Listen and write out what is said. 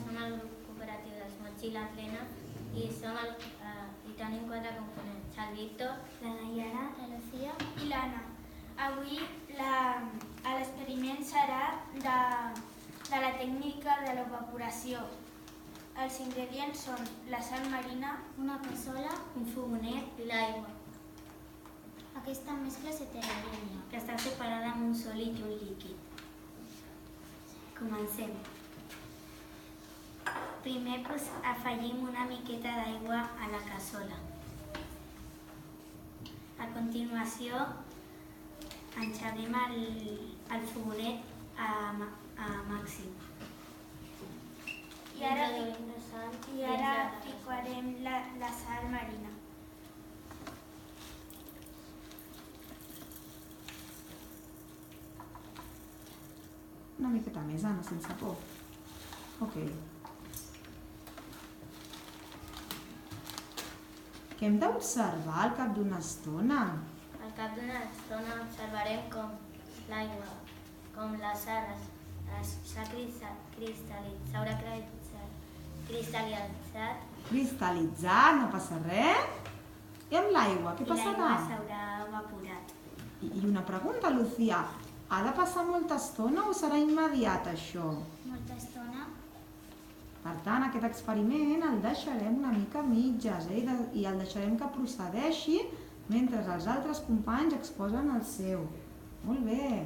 som el grup cooperatiu dels Motxilla Plena i tenim 4 components, el Víctor, la Nayara, la Lucía i l'Anna. Avui l'experiment serà de la tècnica de l'evaporació. Els ingredients són la sal marina, una cassola, un fogonet i l'aigua. Aquesta mescla s'heterogènia, que està separada en un sòlid i un líquid. Comencem. Primer afegim una miqueta d'aigua a la cassola. A continuació enxerrem el fogonet a màxim. I ara ficarem la sal marina. Una miqueta més, Anna, sense por. Ok. Què hem d'observar al cap d'una estona? Al cap d'una estona observarem com l'aigua, com la sal s'haurà cristal·litzat. Cristal·litzat, no passa res? I amb l'aigua, què passarà? I l'aigua s'haurà evaporat. I una pregunta, Lucía. Ha de passar molta estona o serà immediat, això? Molta estona. Per tant, aquest experiment el deixarem una mica a mitges i el deixarem que procedeixi mentre els altres companys exposen el seu. Molt bé.